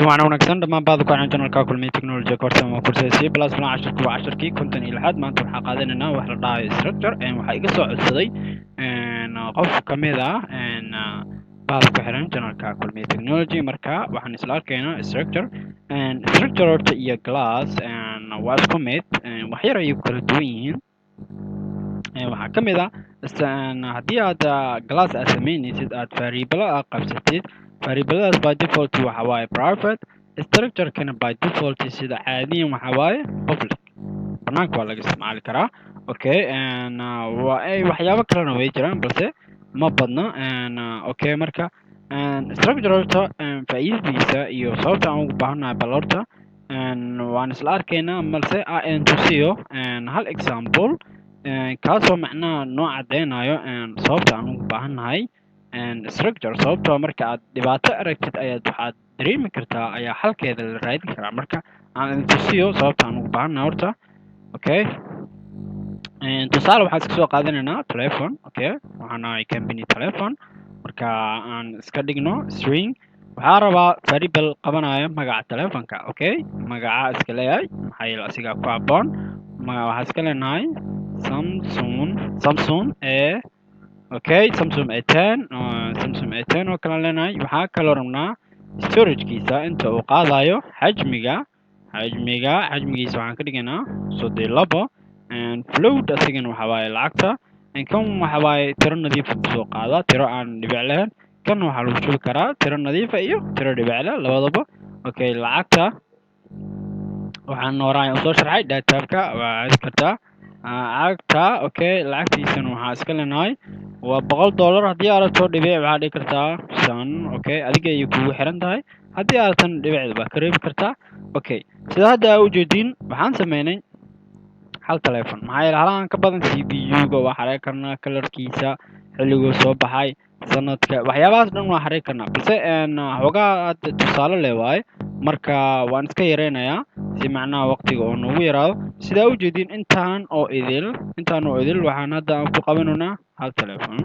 waxaan wanaagsan dhammaan baad ku channelka kulmiye technology course ama kursiga plus plan 10 konton iyo lixaad maanta waxaan qaadanaynaa wax la dhahayo structure waxaa iga soo codsaday qof kamid ah baad ku xiran channelka kulmiye technology marka waxaan isla arkaynaa structure horta iyo class waa isku mid wax yar ayay kala duwan yihiin waxaa kamid ah haddii aad class aad sameynaysid aad variable aad qabsatid variabladaas by default waxa waaye private structure-kana by default sida caadiyan waxa waaye public banaanka waa laga isticmaali karaa okay waxyaabo kalena way jiraan balse ma badna okay marka structure horta faa'iidadiisa iyo sababta aan ugu baahanahay bal horta waan isla arkaynaa balse aan tusiyo hal example kaasoo macnaha noo cadeynayo sababta aan ugu baahannahay structure sababtoo marka aad dhibaato aragtid ayaad waxaad dareemi kartaa ayaa xalkeeda la raadin karaa marka aan tusiyo sababta aan ugu baahannahay horta okay tusaale waxaan iska soo qaadanaynaa telephone okay waxaan nahay company telephone marka aan iska dhigno string waxaa rabaa variable qabanayo magaca telefonka okay magaca iska leeyahay maxaa yeele asigaa ku habboon waxaa iska leenahay samsung okay samsung a10 samsung a10 oo kala leenahay waxaa kaloo rabnaa storagekiisa inta uu qaadayo xajmigiisa waxaan ka dhigaynaa 32 float asigana waxa waaye lacagta kan waxa waaye tiro nadiif ah soo qaada tiro aan dhibic lahayn kan waxaa lagu shubi karaa tiro nadiif ah iyo tiro dhibic leh labadaba okay lacagta waxaan horaan soo sharxay dataabka waa aadi kartaa lacagta okay lacagtiisana waxaa iska leenahay waa $100 haddii aad rabto dhibic waxaa dhigi kartaa 5 okay adiga ayay kugu xiran tahay haddii aadtan dhibicda baa ka reebi kartaa okay sida hadda aa ujeediin waxaan sameynay hal telephone maxaa yeele halahan ka badan CPU-ga waa xarey karnaa kalarkiisa xilliguu soo baxay sanadka waxyaabahaas dhan waa xarey karnaa balse xoogaa aad tusaale leh waaye marka waan iska yareynayaa si macnaha waqtiga oo noogu yaraado sidaa ujeediin intaan oo idil waxaan hadda aan ku qabanaynaa hal telephone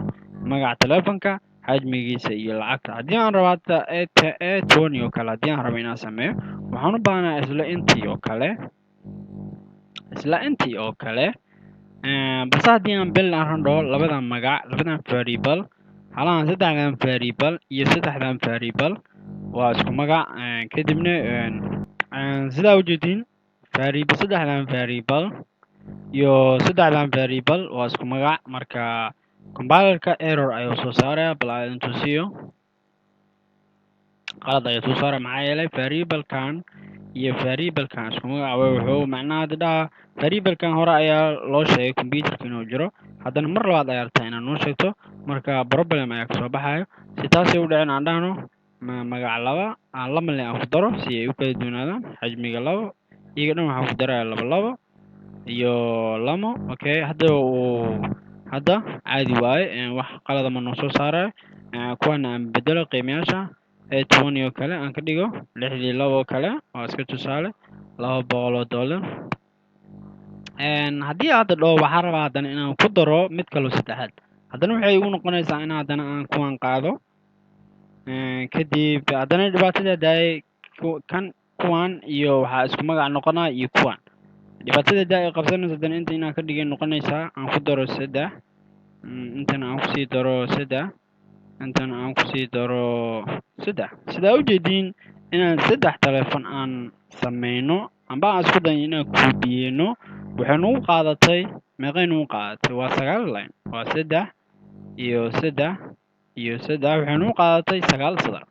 magaca telefonka xajmigiisa iyo lacagta haddii aan rabo hadda A20 oo kale haddii aan rabo inaan sameeyo waxaan u baahanayaa isla intii oo kale balse haddii aan bel aan randho labadan variable halahan saddexdan variable iyo saddexdan variable waa isku magac kadibna sidaa ujeediin saddexdan variable iyo saddexdan variable waa isku magac marka compilerka error ayuu soo saaraya bal aan tusiyo qalad ayuu soo saaraya maxaa yeelay variablekan iyo variablekan isku magac wuxuu macnaha dhaha variablekan hore ayaa loo sheegay computerka inuu jiro haddana mar labaad ayaa rabtaa inaad noo sheegto marka problem ayaa kasoo baxayo si taasay u dhicin aan dhahno magaca laba le aan ku daro si ay u kala duwanaadaan xajmiga 2 iyaga dhan waxaan ku daraya 2 iyo 2 okay hadda caadi waaye wax qalada ma noo soo saarayo kuwana aan bedelo qiimayaasha A20 oo kale aan ka dhigo 62 oo kale waa iska tusaale $200 haddii aad dhaho waxaan rabaa haddana inaan ku daro mid kaloo saddexaad haddana waxay igu noqonaysaa in haddana aan kuwan qaado kadib haddana dhibaatada daayay kuwan iyo waxaa isku magac noqonaa iyo kuwan dhibaatada daayay qabsanaysa haddana inta inaan ka dhigay noqonaysaa aan ku daro 3 intana aan kusii daro 3 intana aan kusii daro 3 sidaa ujeediin inaan 3 telephone aan sameyno amba aan isku dayo inaan koobiyeyno waxay nagu qaadatay meeqay nagu qaadatay waa 9 line waa 3 iyo 3 iyo 3 waxay nagu qaadatay 9 sadar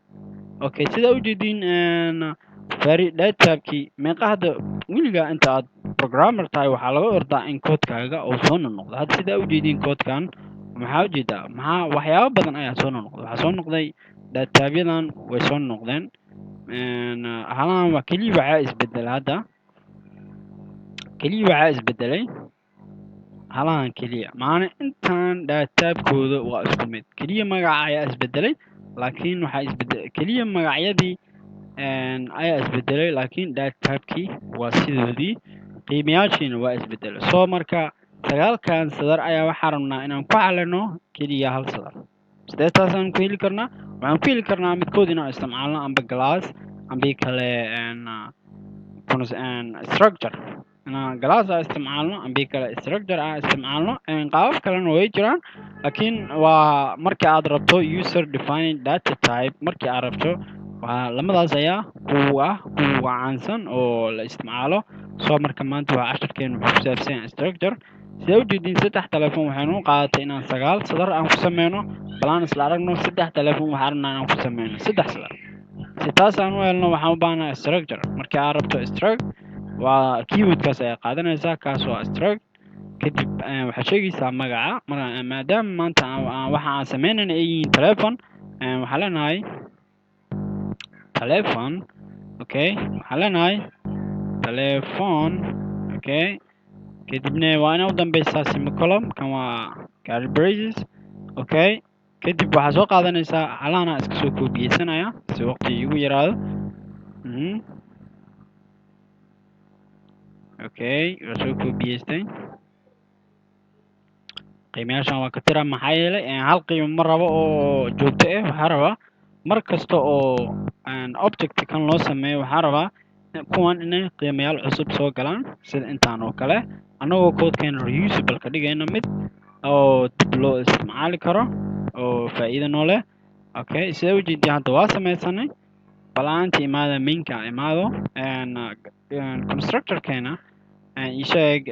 okay sidaa ujeediin databkii meeqa hadda weligaa inta aad programmer tahay waxaa laga ordaa in koodkaaga uu soo noqdo hadda sidaa ujeediin koodkan maxaa ujeedaa waxyaabo badan ayaa soo noqday waxaa soo noqday databyadan way soo noqdeen halahan waa keliya waxaa isbedelay halahan keliya maana intaan databkooda waa isku mid keliya magaca ayaa isbedelay laakiin keliya magacyadii ayaa isbedelay laakiin databkii waa sidoodii qiimayaashiina waa isbedelay soo marka 9kan sadar ayaa waxaan rabnaa inaan ku xalino keliya hal sadar sidee taasaan ku heli karnaa waxaan ku heli karnaa midkood inaan isticmaalno amba glass ambi kale structure class isticmaalno ambi kale structure isticmaalno qaabab kalena way jiraan laakiin waa markii aad rabto user defined data type markii aad rabto lamadaas ayaa kuwa caansan oo la isticmaalo soo marka maanta waa casharkeenu wuxuu ku saabsan yahay structure sidee u jeedin 3 telefoon waxaynu u qaadatay inaan 9 sadar aan ku sameyno balaan isla aragno 3 telefoon waxaan rabnaa inaan ku sameyno 3 sadar si taas aan u helno waxaan u baahanahay structure markii aad rabto structure waa keywordkaas ayaa qaadanaysaa kaas waa structure kadib waxaad sheegaysaa magaca maadaama maanta waxa aan sameynayna ay yihiin telefoon waxaan leenahay telephone okay waxaan leenahay telephone okay kadibna waa inaa u dambeysaa semicolon kan waa curly braces okay kadib waxaad soo qaadanaysaa halahana iska soo koobiyeysanaya si waqti igu yaraado okay waa soo koobiyeystay qiimayaashan waa ka tira maxaa yeelay hal qiimo ma rabo oo joogto ah waxaa rabaa mar kasta oo object kan loo sameeyo waxaa rabaa kuwan inay qiimayaal cusub soo galaan sida intaan oo kale annagoo codekeena reusable ka dhigayna mid oo dib loo isticmaali karo oo faa'iido noo leh okay sida u jeedii hadda waa sameysanay balaanta imaada mainka imaado constructorkeena isheeg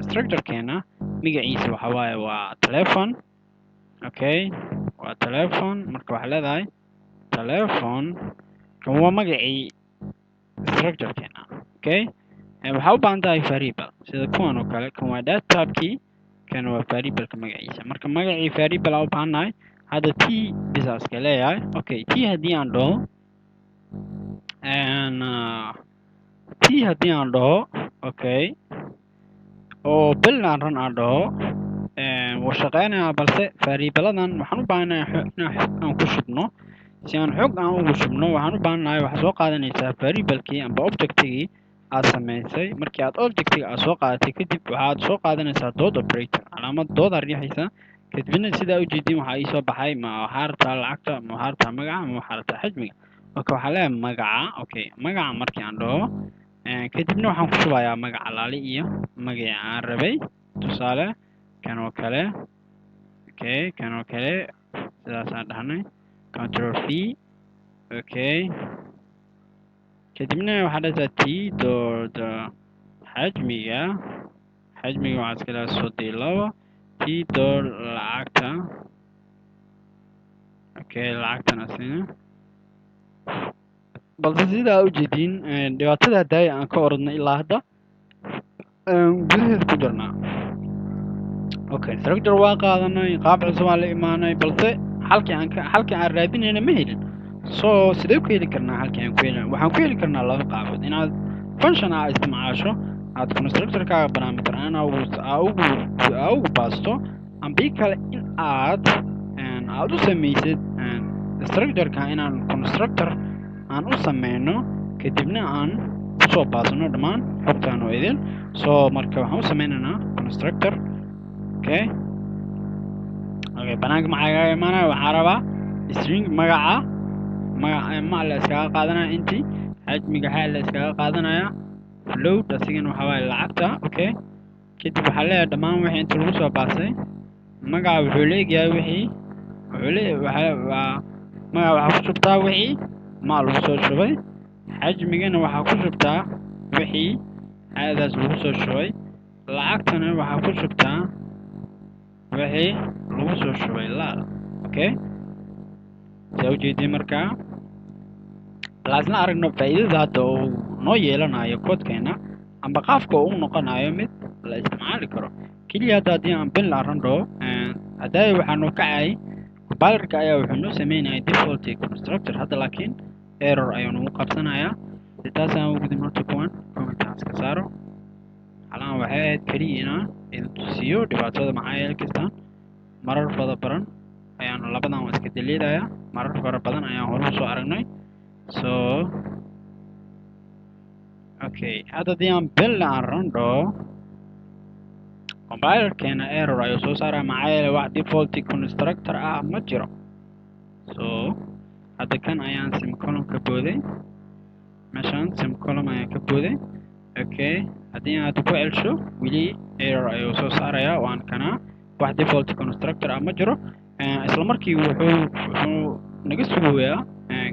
structurekeena magaciisa waxa waaye waa telephone okay waa telephone marka waxaa leedahay telephone kan waa magacii structurekeena okay waxaa u baahan tahay variable sida kuwan oo kale kan waa data typekii kan waa variableka magaciisa marka magacii variable aan u baahannahay hadda t bisaaska leeyahay okay t haddii aan dhaho okay oo bilan run aan dhaho wuu shaqeynayaa balse variableadan waxaan u baahanahay inaan xog aan ku shubno si aan xog aan ugu shubno waxaan u baahanahay waxaad soo qaadanaysaa variablekii amba objectigii aad samaysay markii aad objectiga aad soo qaadatay kadib waxaad soo qaadanaysaa dood operator calaamad doodaa riixaysa kadibna sidaa u jeedin waxaa ii soo baxay ma waxaa rabtaa lacagta ma waxaa rabtaa magaca ma waxaa rabtaa xajmiga okay waxaa leeyahay magaca okay magaca markii aan dhaho kadibna waxaan ku shubayaa magaca laali iyo magacii aan rabay tusaale kan oo kale okay kan oo kale sidaasaan dhahnay control v okay kadibna waxaa dhahaysaa t dood xajmiga waxaa iska leedahay 32 t dood lacagta okay lacagtana sina balse sidaa u jeedin dhibaatada daaya aan ka orodnay ilaa hadda gudaheeda ku jirnaa okay structure waa qaadanay qaab cusub aan la imaanay balse halkii aan raadinayna ma helin so sidee ku heli karnaa halkii aan ku helin waxaan ku heli karnaa laba qaabood inaad function aad isticmaasho aad constructorkaaga parameter ugu baasto ambii kale in aad u samaysid structureka inaan constructor aan u sameyno kadibna aan kusoo baasano dhammaan xogtaan oo idin soo marka waxaan u sameynaynaa constructor okay banaanka maxaa imaanaya waxaa rabaa string magaca ma la iskaga qaadanaya intii xajmiga xaa la iskaga qaadanaya float asigana waxaa waaye lacagta okay kadib waxaa leeyahay dhammaan wixii inta lagu soo baasay magaca wuxuu leeyahay wixii magaca waxaa ku shubtaa wixii ma lagu soo shubay xajmigana waxaa ku shubtaa wixii aadaas lagu soo shubay lacagtana waxaa ku shubtaa wixii lagu soo shubay laal okay saa ujeedii markaa balaasna aragno faa'iidada hadda uu noo yeelanayo koodkeena amba qaafka uu noqonayo mid la isticmaali karo keliya hadda haddii aan bin la aran dhaho haddaaya waxaa noo kacay compilerka ayaa wuxuu noo sameynaya default constructor hadda laakiin error ayuu nagu qabsanayaa si taasaan u gudin horta kuwan commentaan iska saaro xalaan waxay ahayd keliya inaan idin tusiyo dhibaatada maxaa yeeli kartaan marar fara badan ayaanu labadan waa iska daliidayaa marar fara badan ayaan hore usoo aragnay so okay hadda haddii aan bella aan randho compilerkeena error ayuu soo saaraa maxaa yeelay wax default constructor ah ma jiro so hadda kan ayaan semicolon ka booday meeshaan semicolon ayaan ka booday okay haddii aad ku celsho weli error ayuu soo saarayaa waan kana wax default constructor ama jiro isla markii wuxuu naga sugayaa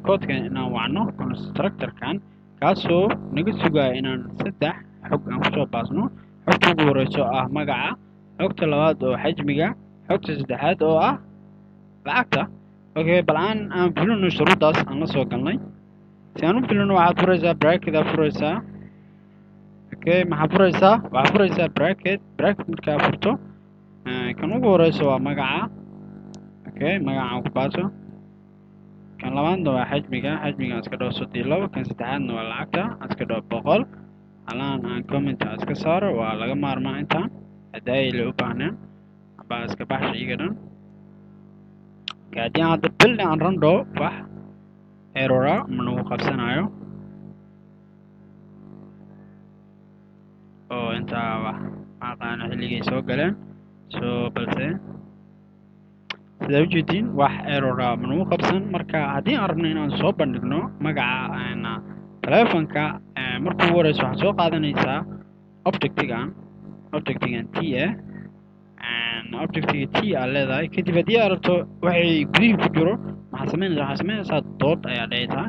koodkan inaan wacno constructorkan kaasoo naga sugaya inaan 3 xog aan kusoo baasno xogta ugu horeyso ah magaca xogta labaad oo xajmiga xogta saddexaad oo ah lacagta okay bal aan fulino shuruudaas aan la soo galnay si aan u fulino waxaad furaysaa bracket furaysaa okay waxaad furaysaa bracket markaa furto kan ugu horeyso waa magaca okay magaca ku baaso kan labaadna waa xajmiga iska dhaw 32 kan saddexaadna waa lacagta iska dhaw 100 halaan aan comment iska saaro waa laga maarmaa intaan haday la u baahnaan aba iska baxshay iga dhan haddii hadda build aan rando wax error manuu qabsanayo oo inta wax aqaan xilligay soo galeen soo balse sida ujeedin wax error manuu qabsan marka haddii aan rabno inaan soo bandhigno magaca telefonka markuu wareyso waxaad soo qaadanaysaa objectigan t objectiga t aad leedahay kadib haddii aad rabto waxay gudihii ku jiro waxaad samaynaysaa dood ayaa dhahaysaa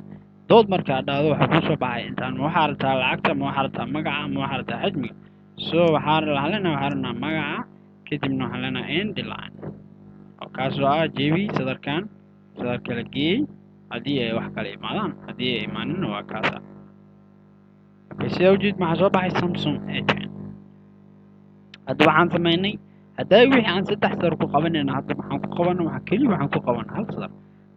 dood markaa dhahdo waxaa kuu soo baxay intaan ma waxaa rabtaa lacagta ma waxaa rabtaa magaca ma waxaa rabtaa xajmiga so waxaan rabnaa magaca kadibna waxaan leenahay end line oo kaasoo ah jebi sadarkan sadarka la geeyey haddii ay wax kale imaadaan haddii ay imaaninna waa kaasa okay sida ujeed maxaa soo baxay Samsung A10 hadda waxaan samaynay hadday wixii aan 3 sadar ku qabanayna hadda waxaan ku qabanaa waxa kaliya waxaan ku qabanaa 1 sadar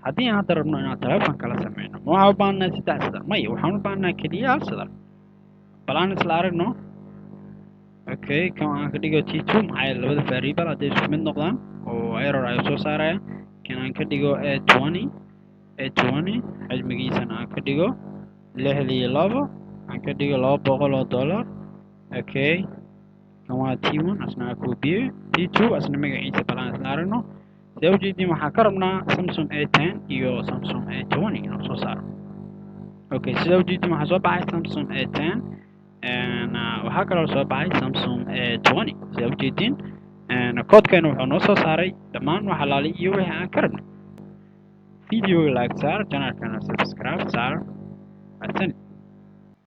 haddii aan hadda rabno inaan telefoon kala sameyno ma waxaan u baahnaa 3 sadar may waxaan u baahnaa kaliya 1 sadar bal aan isla aragno okay kan aan ka dhigo T2 maxay labada variable hadday isku mid noqdaan oo error ay soo saaraya kan aan ka dhigo A20 xajmigiisana aan ka dhigo 62 aan ka dhigo $200 okay kan waa T1 asna ku biyo T2 asna magaciisa balaan isla aragno sida ujeedin waxaan ka rabnaa Samsung A10 iyo Samsung A20 inuu soo saaro okay sida ujeedin waxaa soo baxay Samsung A10 waxaa kaloo soo baxay Samsung A20 sida ujeedin koodkan wuxuu noo soo saaray dhammaan wax alaali iyo wixii aan ka rabnay video like saar channelkana subscribe saar